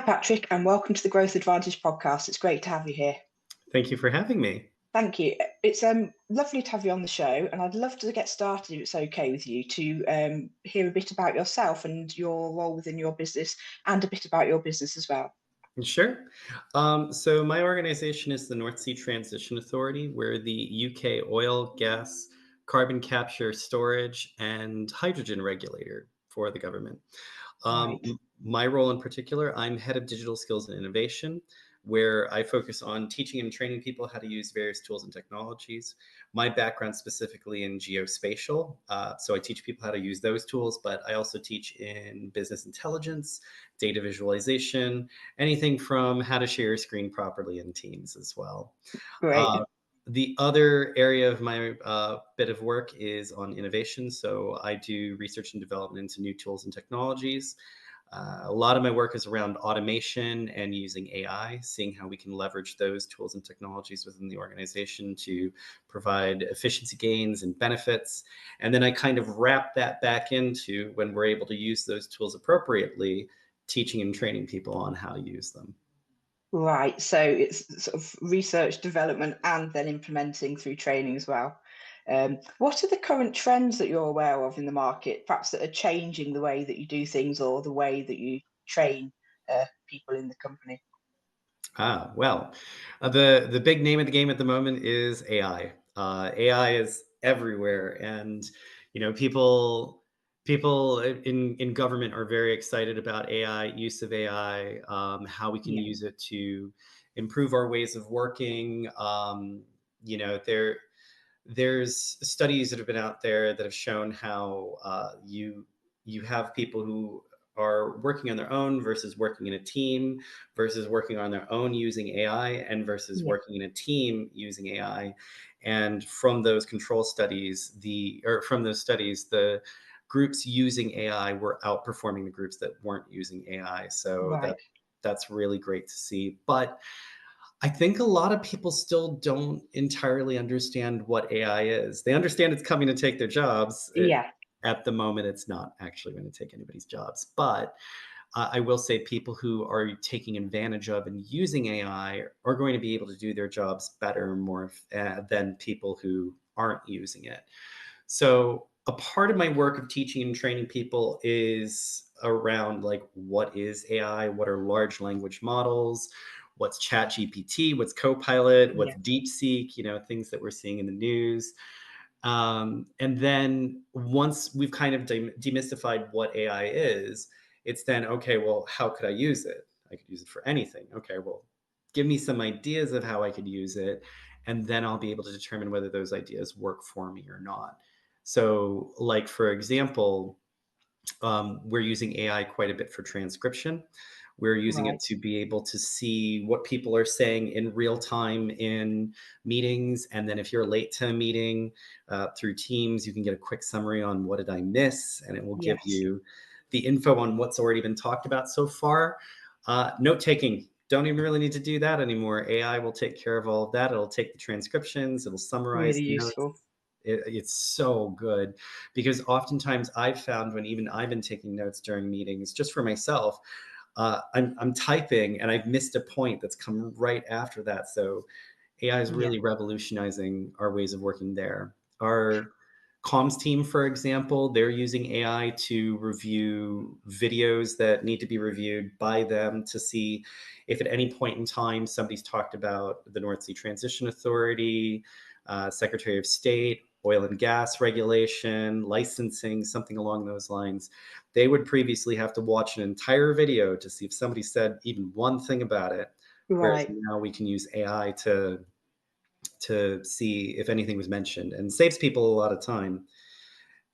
Patrick, and welcome to the Growth Advantage podcast. It's great to have you here. Thank you for having me. Thank you. It's lovely to have you on the show, and I'd love to get started, if it's okay with you, to hear a bit about yourself and your role within your business, and a bit about your business as well. Sure. So my organization is the North Sea Transition Authority. We're the UK oil, gas, carbon capture, storage, and hydrogen regulator for the government. Right. My role in particular, I'm head of digital skills and innovation, where I focus on teaching and training people how to use various tools and technologies. My background specifically in geospatial, so I teach people how to use those tools, but I also teach in business intelligence, data visualization, anything from how to share your screen properly in Teams as well. Great. Uh, the other area of my bit of work is on innovation. So I do research and development into new tools and technologies. A lot of my work is around automation and using AI, seeing how we can leverage those tools and technologies within the organization to provide efficiency gains and benefits. And then I kind of wrap that back into when we're able to use those tools appropriately, teaching and training people on how to use them. Right. So it's sort of research, development, and then implementing through training as well. What are the current trends that you're aware of in the market, perhaps that are changing the way that you do things or the way that you train people in the company? The big name of the game at the moment is AI. AI is everywhere, and people in government are very excited about AI, use of AI, how we can Yeah. use it to improve our ways of working. You know, there's studies that have been out there that have shown how you have people who are working on their own versus working in a team versus working on their own using AI and versus Yeah. working in a team using AI. And from those control studies, the groups using AI were outperforming the groups that weren't using AI. So Right. that's really great to see. But I think a lot of people still don't entirely understand what AI is. They understand it's coming to take their jobs. Yeah. At the moment, it's not actually going to take anybody's jobs. But I will say people who are taking advantage of and using AI are going to be able to do their jobs better and more than people who aren't using it. So a part of my work of teaching and training people is around like what is AI, what are large language models, what's Chat GPT, what's Copilot, what's Yeah. DeepSeek, things that we're seeing in the news. And then once we've kind of demystified what AI is, it's then, okay, well, how could I use it? I could use it for anything. Okay, well, give me some ideas of how I could use it. And then I'll be able to determine whether those ideas work for me or not. So, like, for example, we're using AI quite a bit for transcription. We're using it Right. to be able to see what people are saying in real time in meetings. And then if you're late to a meeting through Teams, you can get a quick summary on what did I miss, and it will give Yes. you the info on what's already been talked about so far. Note taking. Don't even really need to do that anymore. AI will take care of all of that. It'll take the transcriptions, it'll summarize Really the notes. useful. It's so good because oftentimes I've found when even I've been taking notes during meetings, just for myself, I'm typing and I've missed a point that's come right after that. So AI is Yeah. really revolutionizing our ways of working there. Our comms team, for example, they're using AI to review videos that need to be reviewed by them to see if at any point in time somebody's talked about the North Sea Transition Authority, Secretary of State, oil and gas regulation, licensing, something along those lines. They would previously have to watch an entire video to see if somebody said even one thing about it. Whereas Right. now we can use AI to see if anything was mentioned and saves people a lot of time.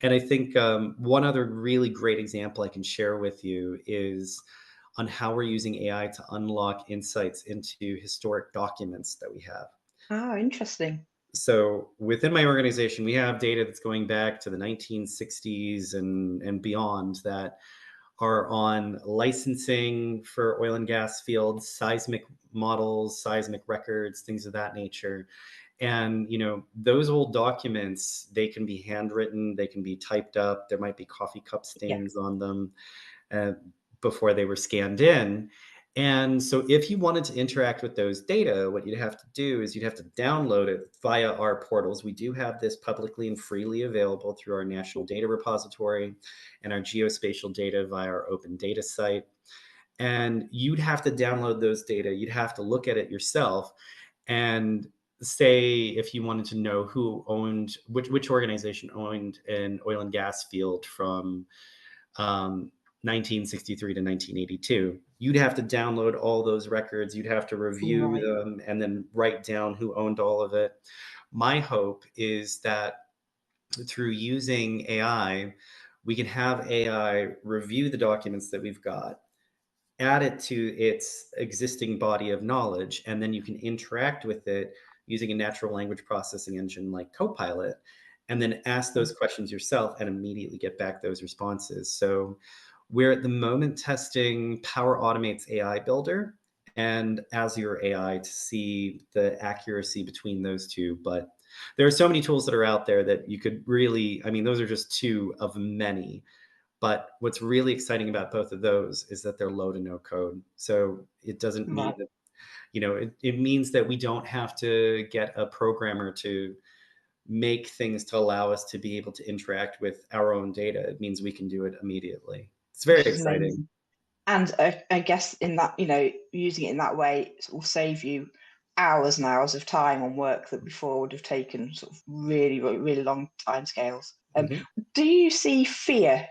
And I think one other really great example I can share with you is on how we're using AI to unlock insights into historic documents that we have. Oh, interesting. So within my organization, we have data that's going back to the 1960s and beyond that are on licensing for oil and gas fields, seismic models, seismic records, things of that nature. And those old documents, they can be handwritten, they can be typed up, there might be coffee cup Yeah. stains on them uh, before they were scanned in. And so if you wanted to interact with those data, what you'd have to do is you'd have to download it via our portals. We do have this publicly and freely available through our national data repository and our geospatial data via our open data site. And you'd have to download those data. You'd have to look at it yourself and say if you wanted to know who owned which organization owned an oil and gas field from 1963 to 1982. You'd have to download all those records. You'd have to review Right. them and then write down who owned all of it. My hope is that through using AI, we can have AI review the documents that we've got, add it to its existing body of knowledge, and then you can interact with it using a natural language processing engine like Copilot, and then ask those questions yourself and immediately get back those responses. So we're at the moment testing Power Automate's AI Builder and Azure AI to see the accuracy between those two. But there are so many tools that are out there that you could really, I mean, those are just two of many, but what's really exciting about both of those is that they're low to no code. So it doesn't mean Right. that, it means that we don't have to get a programmer to make things to allow us to be able to interact with our own data. It means we can do it immediately. It's very Which is exciting. amazing. And I guess in that, using it in that way will save you hours and hours of time on work that before would have taken sort of really, really, really long timescales. Mhm. Do you see fear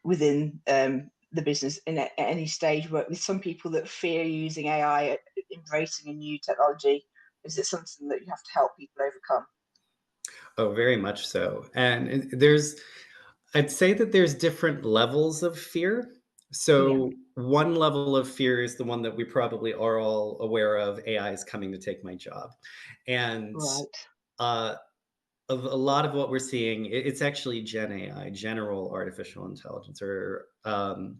within the business at any stage work with some people that fear using AI, embracing a new technology? Is it something that you have to help people overcome? Oh, very much so. And I'd say that there's different levels of fear. Yeah. So one level of fear is the one that we probably are all aware of. AI is coming to take my job. And Right. uh, of a lot of what we're seeing, it's actually Gen AI, general artificial intelligence, or sorry,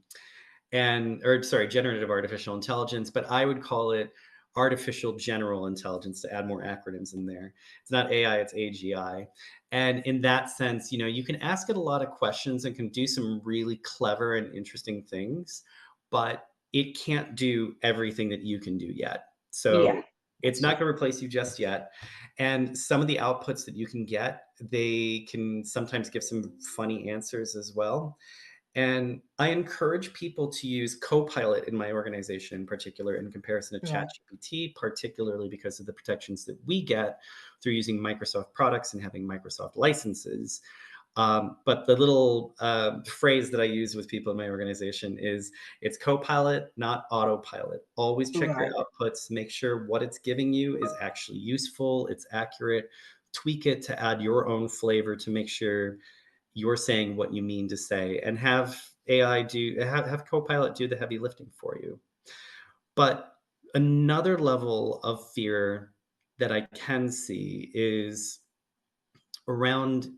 generative artificial intelligence, but I would call it artificial general intelligence to add more acronyms in there. It's not AI, it's AGI. And in that sense, you can ask it a lot of questions and can do some really clever and interesting things, but it can't do everything that you can do yet. Yeah. So it's That's not going to replace you just yet. And some of the outputs that you can get, they can sometimes give some funny answers as well. And I encourage people to use Copilot in my organization in particular in comparison to right. ChatGPT, particularly because of the protections that we get through using Microsoft products and having Microsoft licenses. But the little phrase that I use with people in my organization is it's Copilot, not autopilot. Always check your Right. outputs, make sure what it's giving you is actually useful, it's accurate, tweak it to add your own flavor to make sure you're saying what you mean to say, and have have Copilot do the heavy lifting for you. But another level of fear that I can see is around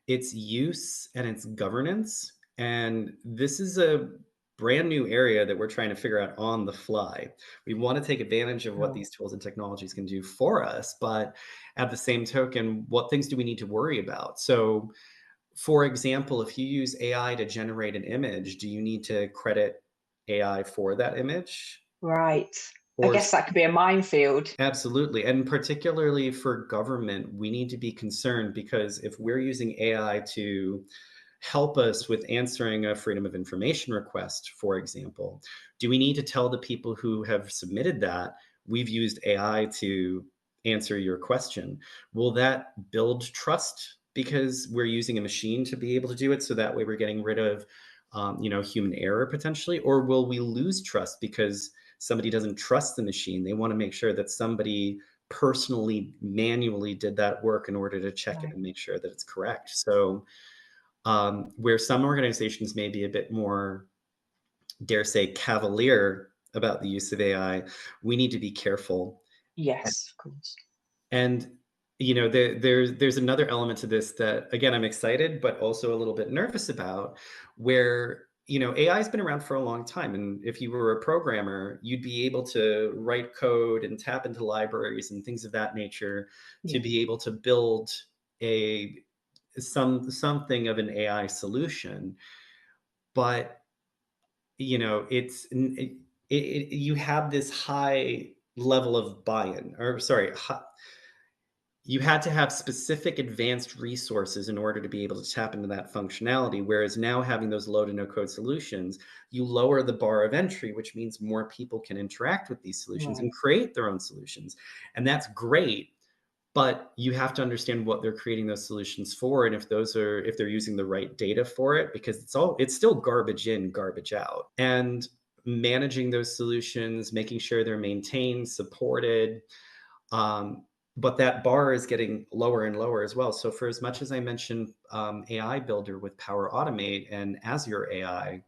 its use and its governance. And this is a brand new area that we're trying to figure out on the fly. We want to take advantage of what Sure. these tools and technologies can do for us, but at the same token, what things do we need to worry about? So for example, if you use AI to generate an image, do you need to credit AI for that image? Right. I Or guess that could be a minefield. absolutely. And particularly for government, we need to be concerned because if we're using AI to help us with answering a freedom of information request, for example, do we need to tell the people who have submitted that we've used AI to answer your question? Will that build trust because we're using a machine to be able to do it? So that way we're getting rid of, human error potentially, or will we lose trust because somebody doesn't trust the machine? They want to make sure that somebody personally manually did that work in order to check it Right. and make sure that it's correct. So where some organizations may be a bit more, dare say, cavalier about the use of AI, we need to be careful. Yes, of course. And there's another element to this that again I'm excited but also a little bit nervous about, where AI has been around for a long time, and if you were a programmer, you'd be able to write code and tap into libraries and things of that nature to Yeah. be able to build a something of an AI solution. But it's you have this high level of buy-in, or sorry, you had to have specific advanced resources in order to be able to tap into that functionality. Whereas now having those low to no code solutions, you lower the bar of entry, which means more people can interact with these solutions and Right. create their own solutions. And that's great. But you have to understand what they're creating those solutions for, and if they're using the right data for it, because it's still garbage in, garbage out. And managing those solutions, making sure they're maintained, supported, um, but that bar is getting lower and lower as well. So for as much as I mentioned AI Builder with Power Automate and Azure AI,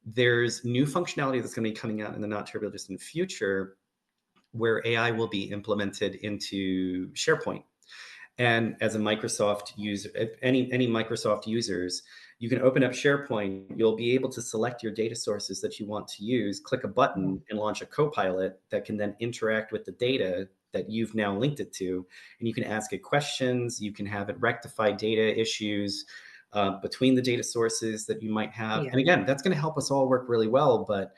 there's new functionality that's going to be coming out in the not terribly distant future where AI will be implemented into SharePoint. And as a Microsoft user, if any Microsoft users, you can open up SharePoint. You'll be able to select your data sources that you want to use, click a button, and launch a copilot that can then interact with the data that you've now linked it to. And you can ask it questions. You can have it rectify data issues between the data sources that you might have. Yeah. And again, that's going to help us all work really well. But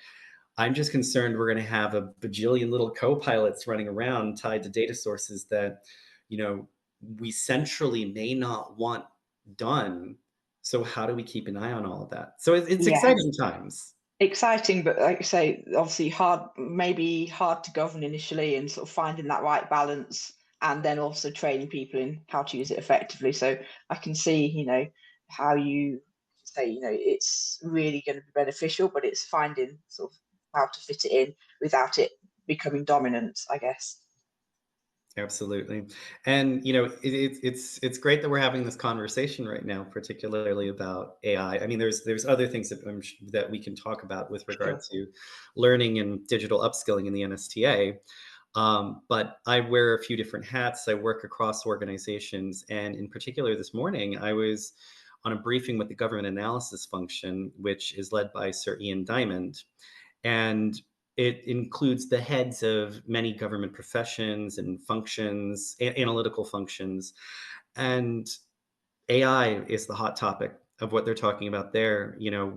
I'm just concerned we're going to have a bajillion little co-pilots running around tied to data sources that, you know, we centrally may not want done. So how do we keep an eye on all of that? So it's Yes. exciting times. Exciting, but like I say, obviously hard, maybe hard to govern initially, and sort of finding that right balance, and then also training people in how to use it effectively. So I can see, how you say, it's really going to be beneficial, but it's finding sort of how to fit it in without it becoming dominant, I guess. Absolutely. And it's great that we're having this conversation right now, particularly about AI. I mean, there's other things that we can talk about with regard Sure. to learning and digital upskilling in the NSTA. But I wear a few different hats. I work across organizations, and in particular, this morning I was on a briefing with the government analysis function, which is led by Sir Ian Diamond, and it includes the heads of many government professions and functions, analytical functions, and AI is the hot topic of what they're talking about there. Yeah.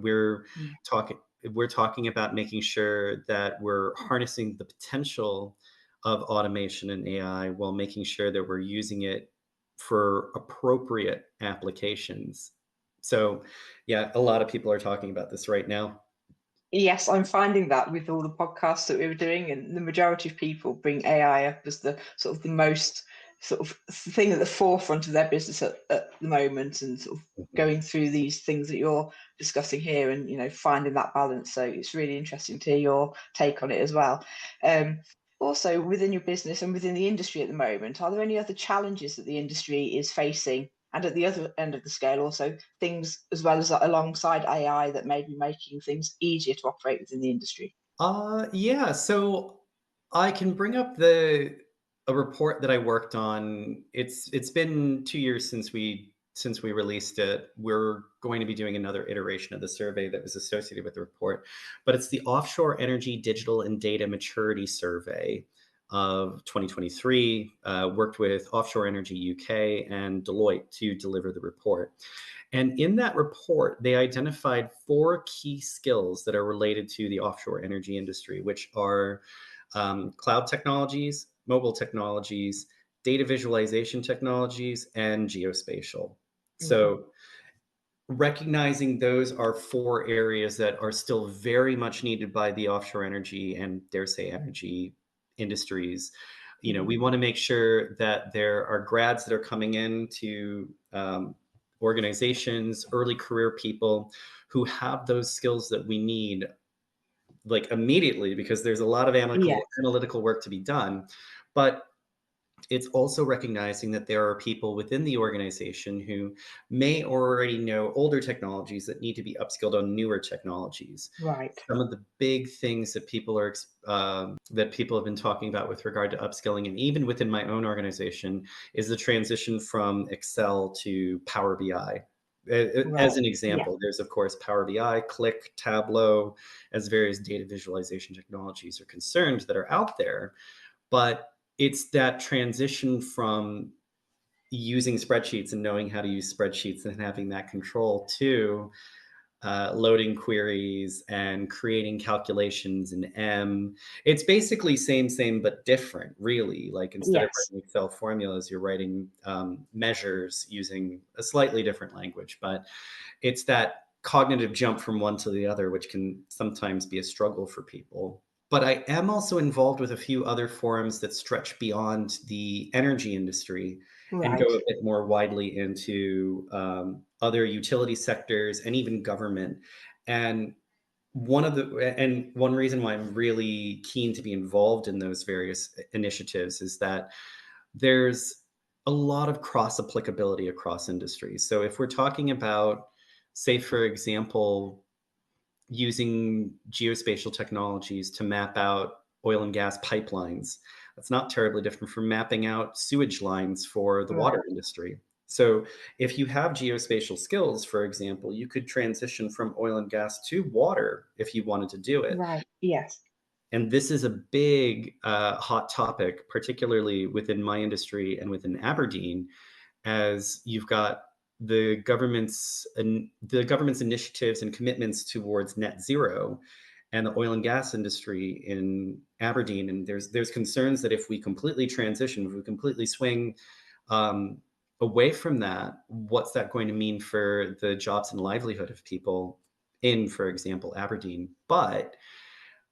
Talking we're talking about making sure that we're harnessing the potential of automation and AI while making sure that we're using it for appropriate applications. So, yeah, a lot of people are talking about this right now. Yes, I'm finding that with all the podcasts that we were doing, and the majority of people bring AI up as the sort of the most sort of thing at the forefront of their business at the moment, and sort of Mhm. going through these things that you're discussing here, and finding that balance. So it's really interesting to hear your take on it as well. Um, Also, within your business and within the industry at the moment, are there any other challenges that the industry is facing? And at the other end of the scale, also things as well as alongside AI that may be making things easier to operate within the industry. Yeah. So I can bring up the a report that I worked on. It's been 2 years since we released it. We're going to be doing another iteration of the survey that was associated with the report, but it's the Offshore Energy Digital and Data Maturity Survey of 2023. Worked with Offshore Energy UK and Deloitte to deliver the report. And in that report, they identified four key skills that are related to the offshore energy industry, which are cloud technologies, mobile technologies, data visualization technologies, and geospatial. Mhm. So, recognizing those are four areas that are still very much needed by the offshore energy and, dare say, energy industries. We Mhm. want to make sure that there are grads that are coming into organizations, early career people who have those skills that we need like immediately, because there's a lot of Yeah. analytical work to be done. But it's also recognizing that there are people within the organization who may already know older technologies that need to be upskilled on newer technologies. Right. Some of the big things that people have been talking about with regard to upskilling, and even within my own organization, is the transition from Excel to Power BI. As Right. an Yeah. example, there's of course Power BI, Click, Tableau, as various data visualization technologies are concerned that are out there, but it's that transition from using spreadsheets and knowing how to use spreadsheets and having that control to loading queries and creating calculations in M. It's basically same, but different, really. Like instead of Yes. writing Excel formulas, you're writing measures using a slightly different language. But it's that cognitive jump from one to the other, which can sometimes be a struggle for people. But I am also involved with a few other forums that stretch beyond the energy industry and go Right. a bit more widely into other utility sectors and even government. And one reason why I'm really keen to be involved in those various initiatives is that there's a lot of cross applicability across industries. So if we're talking about, say, for example, using geospatial technologies to map out oil and gas pipelines. That's not terribly different from mapping out sewage lines for the Right. water industry. So, if you have geospatial skills, for example, you could transition from oil and gas to water if you wanted to do it. Right. Yes. And this is a big hot topic, particularly within my industry and within Aberdeen, as you've got the government's initiatives and commitments towards net zero and the oil and gas industry in Aberdeen. And there's concerns that if we completely transition, if we completely swing um, away from that, what's that going to mean for the jobs and livelihood of people in, for example, Aberdeen? But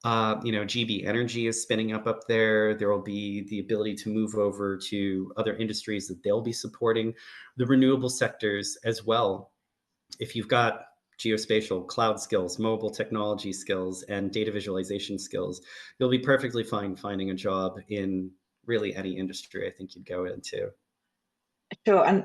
GB Energy is spinning up there. There will be the ability to move over to other industries that they'll be supporting, the renewable sectors as well. If you've got geospatial, cloud skills, mobile technology skills, and data visualization skills, you'll be perfectly fine finding a job in really any industry I think you'd go into. Sure. And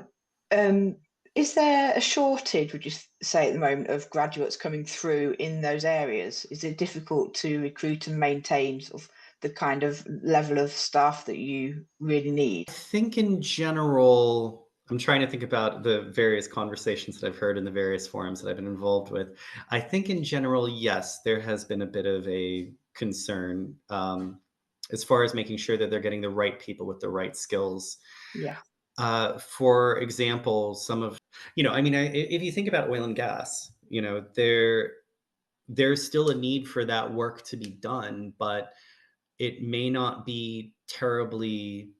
um, is there a shortage, would you say, at the moment of graduates coming through in those areas? Is it difficult to recruit and maintain sort of the kind of level of staff that you really need? I think in general, I'm trying to think about the various conversations that I've heard in the various forums that I've been involved with. I think in general, yes, there has been a bit of a concern as far as making sure that they're getting the right people with the right skills. Yeah. For example, if you think about oil and gas, there's still a need for that work to be done, but it may not be terribly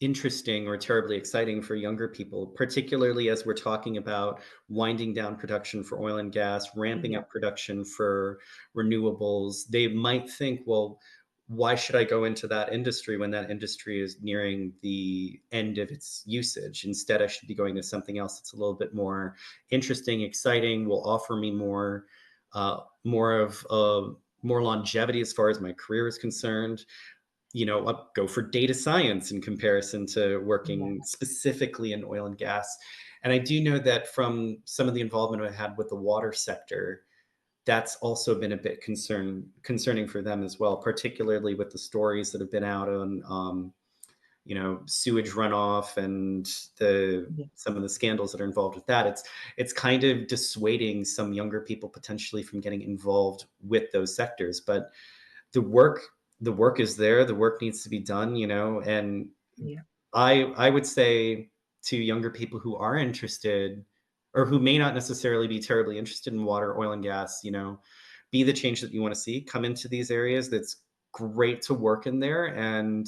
interesting or terribly exciting for younger people, particularly as we're talking about winding down production for oil and gas, ramping Yeah. up production for renewables. They might think, well, why should I go into that industry when that industry is nearing the end of its usage? Instead, I should be going to something else that's a little bit more interesting, exciting, will offer me more longevity as far as my career is concerned. I'll go for data science in comparison to Yeah. working specifically in oil and gas. And I do know that from some of the involvement I had with the water sector, that's also been a bit concerning for them as well, particularly with the stories that have been out on, sewage runoff and Yeah. some of the scandals that are involved with that. It's kind of dissuading some younger people potentially from getting involved with those sectors. But the work the work is there, the work needs to be done, and Yeah. I would say to younger people who are interested or who may not necessarily be terribly interested in water, oil and gas, be the change that you want to see, come into these areas. That's great to work in there. And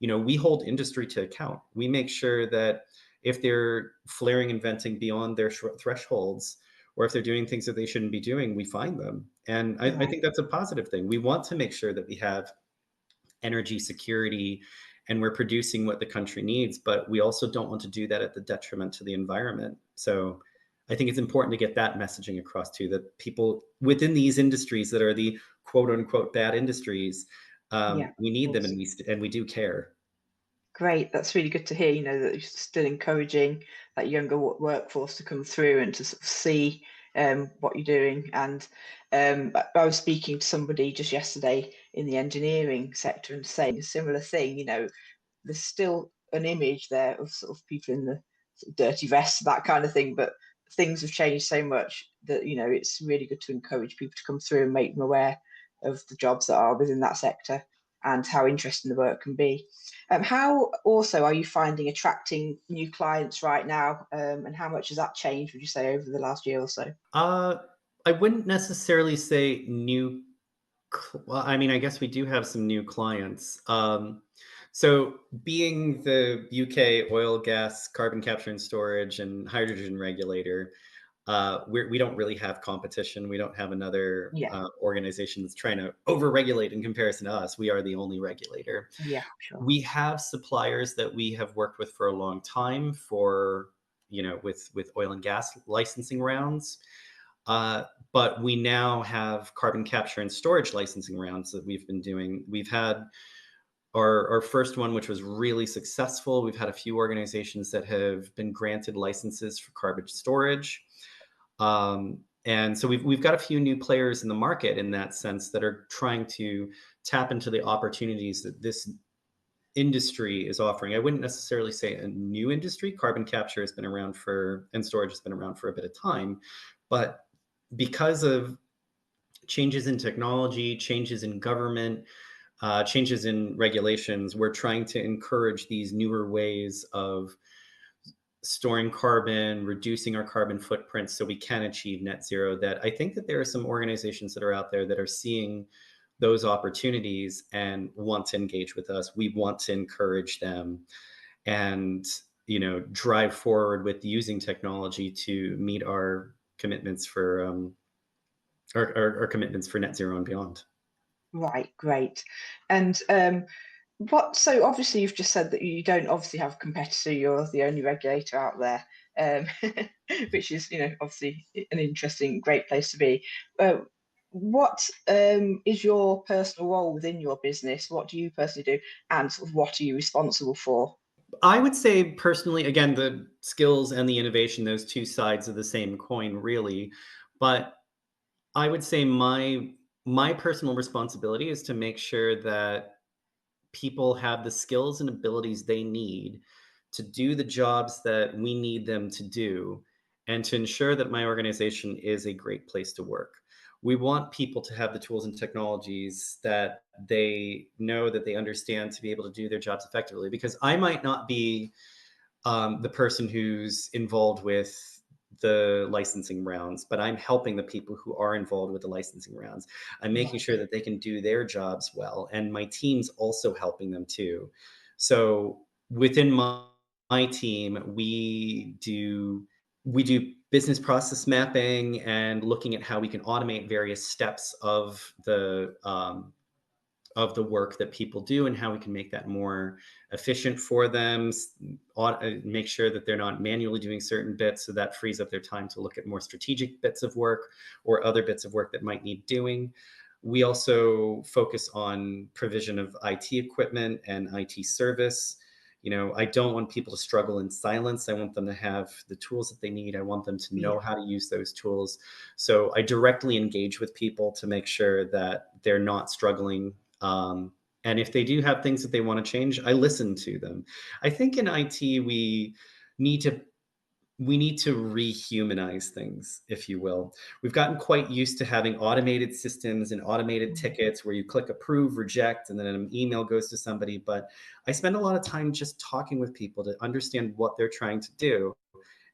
we hold industry to account. We make sure that if they're flaring and venting beyond their thresholds, or if they're doing things that they shouldn't be doing, we find them. And I Right. think that's a positive thing. We want to make sure that we have energy security and we're producing what the country needs, but we also don't want to do that at the detriment to the environment. So I think it's important to get that messaging across too, that people within these industries that are the quote unquote bad industries, Yeah. Of we need them, course. and we do care. Great. That's really good to hear, that you're still encouraging that younger workforce to come through and to sort of see what you're doing. And I was speaking to somebody just yesterday in the engineering sector and saying a similar thing. There's still an image there of sort of people in the sort of dirty vests, that kind of thing. But things have changed so much that it's really good to encourage people to come through and make them aware of the jobs that are within that sector and how interesting the work can be. How also are you finding attracting new clients right now, and how much has that changed? Would you say over the last year or so? Uh, I wouldn't necessarily say well, I mean, I guess we do have some new clients. So being the UK oil, gas, carbon capture and storage, and hydrogen regulator, we don't really have competition. We don't have another Yeah, organization that's trying to over-regulate in comparison to us. We are the only regulator. yeah, sure. We have suppliers that we have worked with for a long time for, with oil and gas licensing rounds. Uh, but we now have carbon capture and storage licensing rounds that we've been doing. We've had our first one, which was really successful. We've had a few organizations that have been granted licenses for carbon storage. And so we've got a few new players in the market in that sense that are trying to tap into the opportunities that this industry is offering. I wouldn't necessarily say a new industry. Carbon capture has been around and storage has been around for a bit of time, but because of changes in technology, changes in government, changes in regulations, we're trying to encourage these newer ways of storing carbon, reducing our carbon footprint so we can achieve net zero. That I think that there are some organizations that are out there that are seeing those opportunities and want to engage with us. We want to encourage them and drive forward with using technology to meet our commitments for our commitments for net zero and beyond. Right, great. And so obviously you've just said that you don't obviously have a competitor, you're the only regulator out there, um, which is, obviously an interesting, great place to be. Uh, what is your personal role within your business? What do you personally do? And sort of what are you responsible for? I would say personally, again, the skills and the innovation, those two sides of the same coin, really. But I would say my personal responsibility is to make sure that people have the skills and abilities they need to do the jobs that we need them to do and to ensure that my organization is a great place to work. We want people to have the tools and technologies that they know that they understand to be able to do their jobs effectively, because I might not be the person who's involved with the licensing rounds, but I'm helping the people who are involved with the licensing rounds. I'm making Right, sure that they can do their jobs well, and my team's also helping them too. So within my team, we do business process mapping and looking at how we can automate various steps of the work that people do and how we can make that more efficient for them, make sure that they're not manually doing certain bits, so that frees up their time to look at more strategic bits of work or other bits of work that might need doing. We also focus on provision of IT equipment and IT service. I don't want people to struggle in silence. I want them to have the tools that they need. I want them to yeah, know how to use those tools. So I directly engage with people to make sure that they're not struggling. And if they do have things that they want to change, I listen to them. I think in IT need to we need to rehumanize things, if you will. We've gotten quite used to having automated systems and automated mm, tickets where you click approve, reject, and then an email goes to somebody. But I spend a lot of time just talking with people to understand what they're trying to do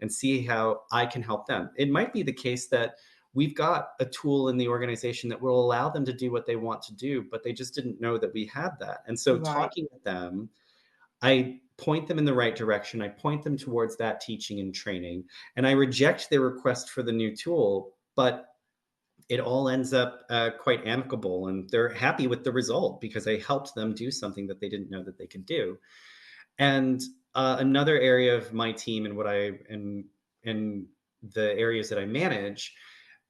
and see how I can help them. It might be the case that we've got a tool in the organization that will allow them to do what they want to do, but they just didn't know that we had that. And so right, talking with them, I point them in the right direction. I point them towards that teaching and training, and I reject their request for the new tool, but it all ends up quite amicable, and they're happy with the result because I helped them do something that they didn't know that they could do. And another area of my team and and the areas that I manage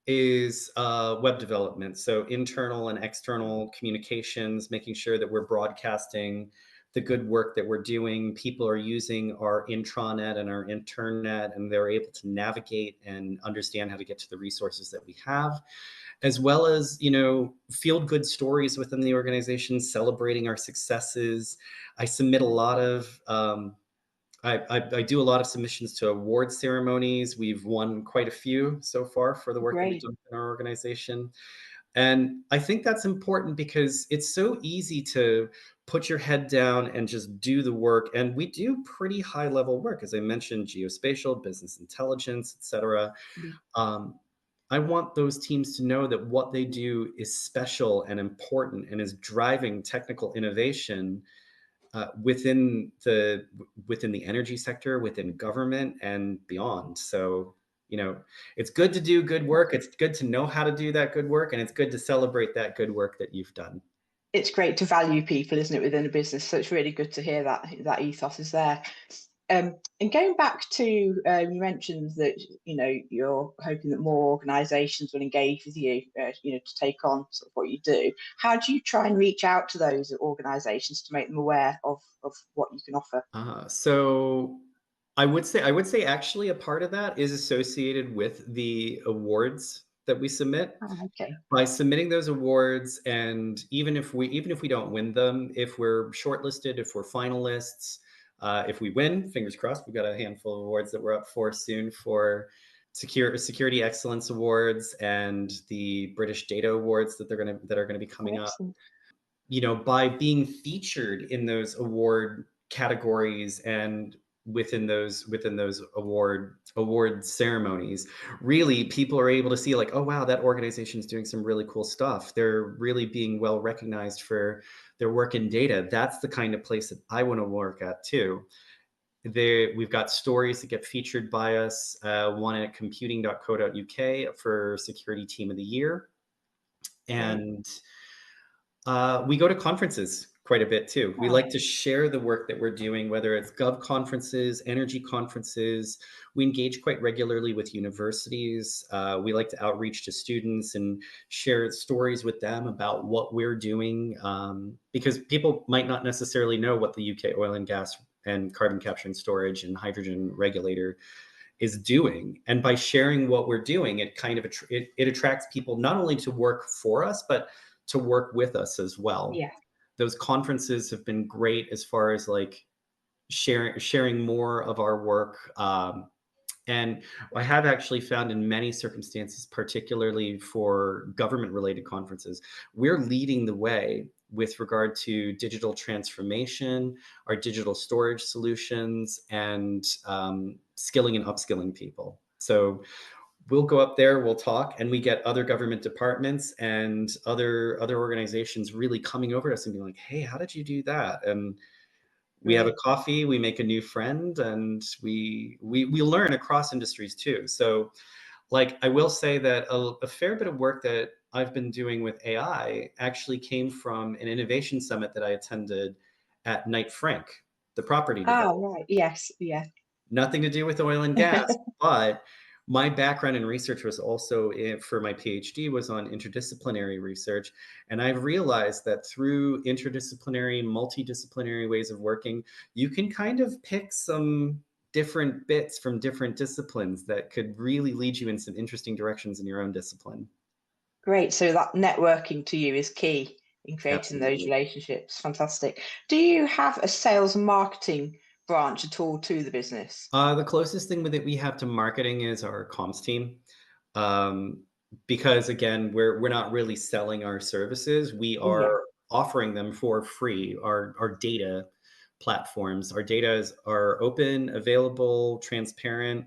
is web development. So internal and external communications, making sure that we're broadcasting the good work that we're doing. People are using our intranet and our internet, and they're able to navigate and understand how to get to the resources that we have, as well as feel good stories within the organization, celebrating our successes. I submit a lot of I do a lot of submissions to award ceremonies. We've won quite a few so far for the work that we've great. done in our organization. And I think that's important because it's so easy to put your head down and just do the work. And we do pretty high level work, as I mentioned, geospatial, business intelligence, et cetera. Yeah, Um, I want those teams to know that what they do is special and important and is driving technical innovation within the energy sector, within government, and beyond. So, it's good to do good work. It's good to know how to do that good work, and it's good to celebrate that good work that you've done. It's great to value people, isn't it, within a business? So it's really good to hear that that ethos is there. And going back to, you mentioned that you're hoping that more organisations will engage with you, to take on sort of what you do. How do you try and reach out to those organisations to make them aware of what you can offer? So I would say actually a part of that is associated with the awards that we submit. Oh, okay. By submitting those awards, and even if we don't win them, if we're shortlisted, if we're finalists, if we win, fingers crossed, we've got a handful of awards that we're up for soon for security excellence awards and the British data awards that are gonna be Oh, coming up. excellent. By being featured in those award categories and within those award ceremonies, really people are able to see like, oh wow, that organization is doing some really cool stuff. They're really being well recognized for their work in data. That's the kind of place that I want to work at too. We've got stories that get featured by us, one at computing.co.uk for security team of the year. Great. And we go to conferences quite a bit too. We Oh, like to share the work that we're doing, whether it's gov conferences, energy conferences. We engage quite regularly with universities. We like to outreach to students and share stories with them about what we're doing, because people might not necessarily know what the UK oil and gas and carbon capture and storage and hydrogen regulator is doing. And by sharing what we're doing, it kind of it attracts people not only to work for us, but to work with us as well. yeah. Those conferences have been great as far as like sharing more of our work. And I have actually found in many circumstances, particularly for government related conferences, we're leading the way with regard to digital transformation, our digital storage solutions, and skilling and upskilling people. So we'll go up there, we'll talk, and we get other government departments and other organizations really coming over to us and being like, "Hey, how did you do that?" And we have a Great. coffee, we make a new friend, and we learn across industries too. So, like, I will say that a fair bit of work that I've been doing with AI actually came from an innovation summit that I attended at Knight Frank, the property developer. Oh, right. Yes. Yeah. Nothing to do with oil and gas, but my background in research was also for my PhD was on interdisciplinary research. And I've realized that through interdisciplinary, multidisciplinary ways of working, you can kind of pick some different bits from different disciplines that could really lead you in some interesting directions in your own discipline. Great. So that networking to you is key in creating those Absolutely. relationships. Fantastic. Do you have a sales and marketing branch at all to the business? The closest thing that we have to marketing is our comms team. Um, because again, we're not really selling our services. We Yeah. are offering them for free. Our data platforms, our are open, available, transparent.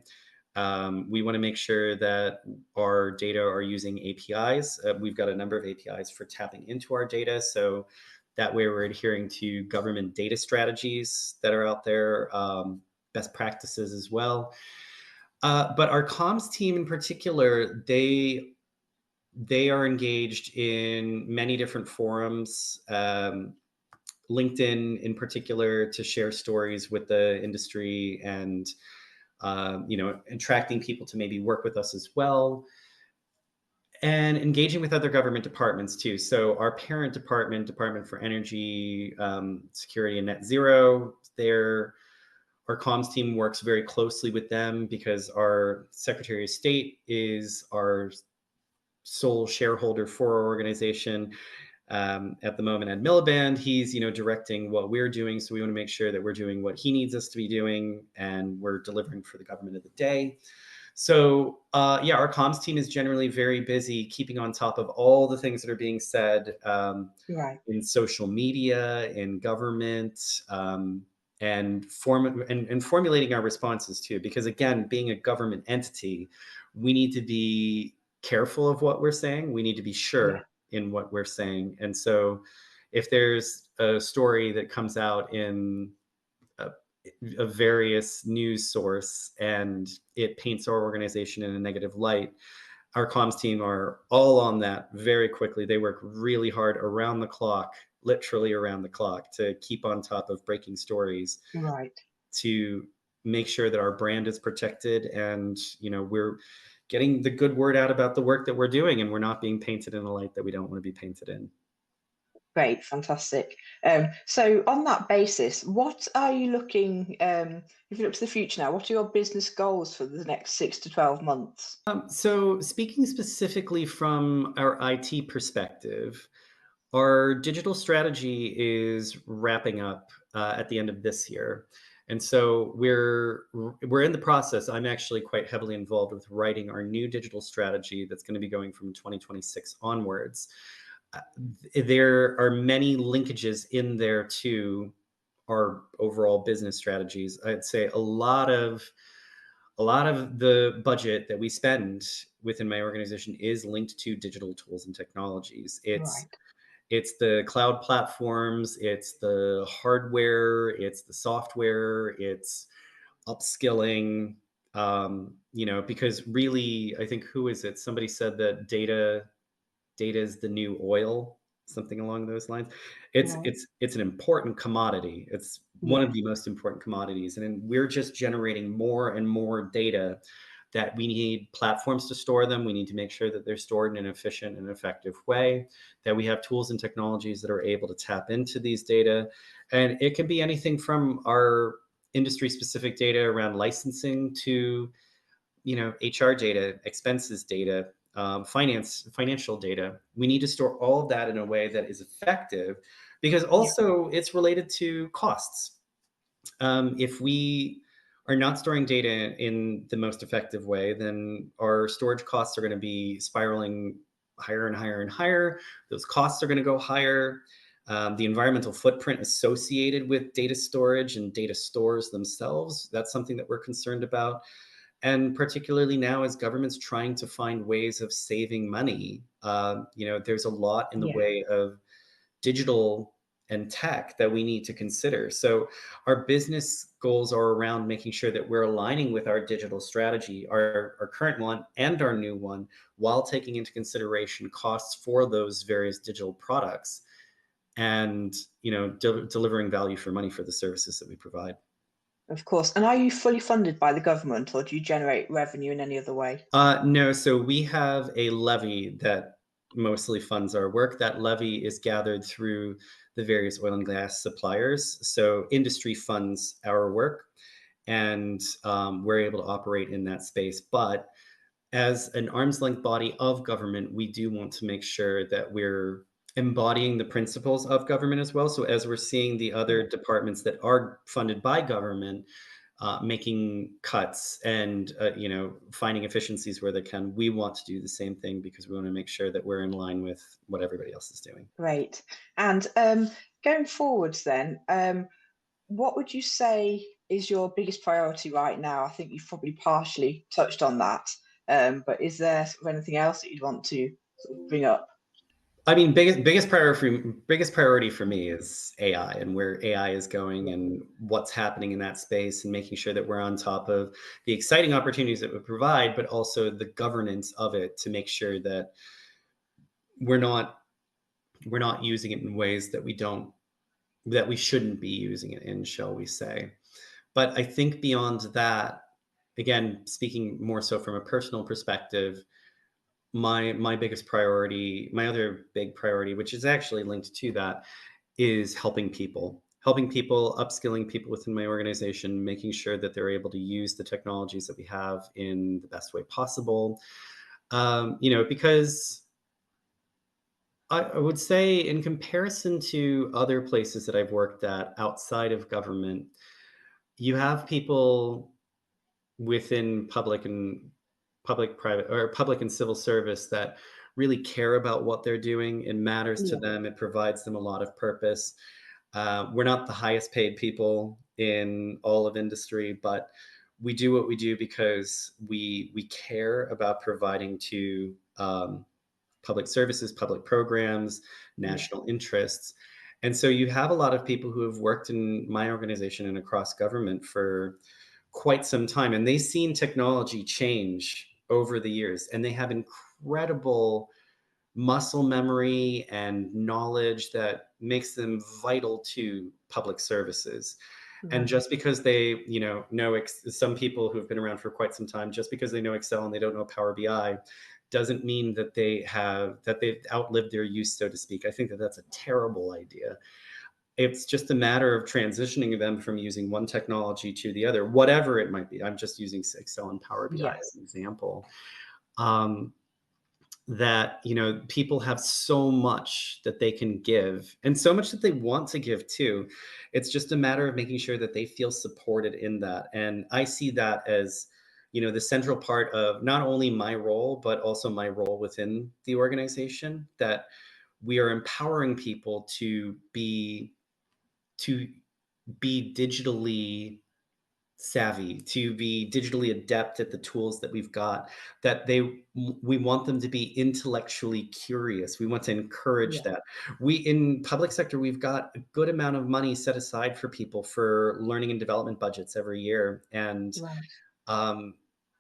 We want to make sure that our data are using APIs. We've got a number of APIs for tapping into our data. So that way we're adhering to government data strategies that are out there, best practices as well. But our comms team in particular, they are engaged in many different forums. LinkedIn in particular to share stories with the industry and attracting people to maybe work with us as well, and engaging with other government departments too. So our parent department, Department for Energy, Security and Net Zero, our comms team works very closely with them because our Secretary of State is our sole shareholder for our organization. At the moment, Ed Miliband, he's directing what we're doing, so we want to make sure that we're doing what he needs us to be doing, and we're delivering for the government of the day. So yeah, our comms team is generally very busy keeping on top of all the things that are being said, Right. in social media, in government, and formulating our responses too. Because again, being a government entity, we need to be careful of what we're saying. We need to be Yeah. sure in what we're saying. And so if there's a story that comes out in a, a various news source and it paints our organization in a negative light, our comms team are all on that very quickly. They work really hard around the clock, literally around the clock, to keep on top of breaking stories, Right. to make sure that our brand is protected, and we're getting the good word out about the work that we're doing, and we're not being painted in a light that we don't want to be painted in. Great, fantastic. So on that basis, what are you looking, if you look to the future now, what are your business goals for the next 6 to 12 months? So speaking specifically from our IT perspective, our digital strategy is wrapping up at the end of this year. And so we're in the process. I'm actually quite heavily involved with writing our new digital strategy that's going to be going from 2026 onwards. Uh, there are many linkages in there to our overall business strategies. I'd say a lot of the budget that we spend within my organization is linked to digital tools and technologies. It's Right. it's the cloud platforms, it's the hardware, it's the software, it's upskilling. Because really, I think, who is it? Somebody said that data is the new oil, something along those lines. It's Right. it's it's an important commodity. It's one Yeah. of the most important commodities, and then we're just generating more and more data that we need platforms to store them. We need to make sure that they're stored in an efficient and effective way, that we have tools and technologies that are able to tap into these data. And it can be anything from our industry specific data around licensing to HR data, expenses data, financial data. We need to store all of that in a way that is effective, because Yeah. also it's related to costs. If we are not storing data in the most effective way, then our storage costs are going to be spiraling higher and higher and higher. Those costs are going to go higher. The environmental footprint associated with data storage and data stores themselves, that's something that we're concerned about. And particularly now, as government's trying to find ways of saving money, there's a lot in the Yeah. way of digital and tech that we need to consider. So our business goals are around making sure that we're aligning with our digital strategy, our current one and our new one, while taking into consideration costs for those various digital products, and delivering value for money for the services that we provide. Of course. And are you fully funded by the government, or do you generate revenue in any other way? No, so we have a levy that mostly funds our work. That levy is gathered through the various oil and gas suppliers. So industry funds our work, and we're able to operate in that space. But as an arm's length body of government, we do want to make sure that we're embodying the principles of government as well. So as we're seeing the Yeah. other departments that are funded by government making cuts and finding efficiencies where they can, we want to do the same thing, because we want to make sure that we're in line with what everybody else is doing. Great. And going forwards then, what would you say is your biggest priority right now? I think you've probably partially touched on that, but is there sort of anything else that you'd want to sort of bring up? I mean, biggest priority for me is AI, and where AI is going, and what's happening in that space, and making sure that we're on top of the exciting opportunities that we provide, but also the governance of it, to make sure that we're not we're not using it in ways that we shouldn't be using it in, shall we say. But I think beyond that, again, speaking more so from a personal perspective, my biggest priority, my other big priority, which is actually linked to that, is helping people, upskilling people within my organization, making sure that they're able to use the technologies that we have in the best way possible. Because I would say, in comparison to other places that I've worked at outside of government, you have people within private, or public and civil service, that really care about what they're doing. It matters to Yeah. them. It provides them a lot of purpose. We're not the highest paid people in all of industry, but we do what we do because we care about providing to public services, public programs, Yeah. national interests. And so you have a lot of people who have worked in my organization and across government for quite some time, and they've seen technology change over the years, and they have incredible muscle memory and knowledge that makes them vital to public services. And Right. just because they, some people who've been around for quite some time, just because they know Excel and they don't know Power BI, doesn't mean that they've outlived their use, so to speak. I think that that's a terrible idea. It's just a matter of transitioning them from using one technology to the other, whatever it might be. I'm just using Excel and Power BI Yeah. as an example. Um, that people have so much that they can give and so much that they want to give too. It's just a matter of making sure that they feel supported in that, and I see that as the central part of not only my role but also my role within the organization, that we are empowering people to be digitally savvy, to be digitally adept at the tools that we've got, that we want them to be intellectually curious. We want to encourage Yeah. that. We in public sector, we've got a good amount of money set aside for people for learning and development budgets every year. And Right. um,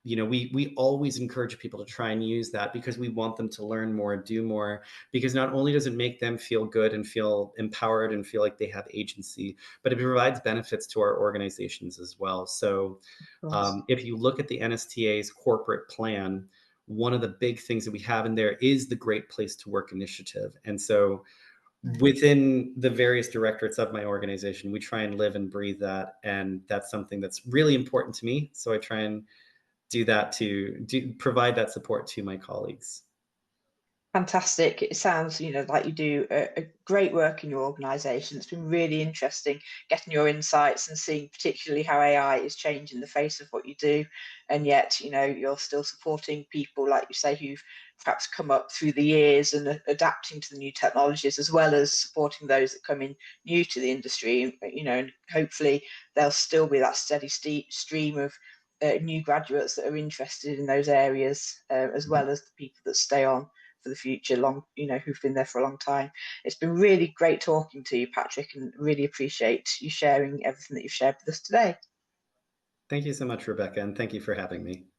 we always encourage people to try and use that because we want them to learn more, do more, because not only does it make them feel good and feel empowered and feel like they have agency, but it provides benefits to our organizations as well. So Of course. if you look at the NSTA's corporate plan, one of the big things that we have in there is the Great Place to Work initiative. And so Right. within the various directorates of my organization, we try and live and breathe that. And that's something that's really important to me. So I try and provide that support to my colleagues. Fantastic. It sounds, like you do a great work in your organisation. It's been really interesting getting your insights and seeing particularly how AI is changing the face of what you do. And yet, you're still supporting people, like you say, who've perhaps come up through the years and adapting to the new technologies, as well as supporting those that come in new to the industry. And hopefully there'll still be that steady stream of new graduates that are interested in those areas, as well as the people that stay on for the future, who've been there for a long time. It's been really great talking to you, Patrick, and really appreciate you sharing everything that you've shared with us today. Thank you so much, Rebecca, and thank you for having me.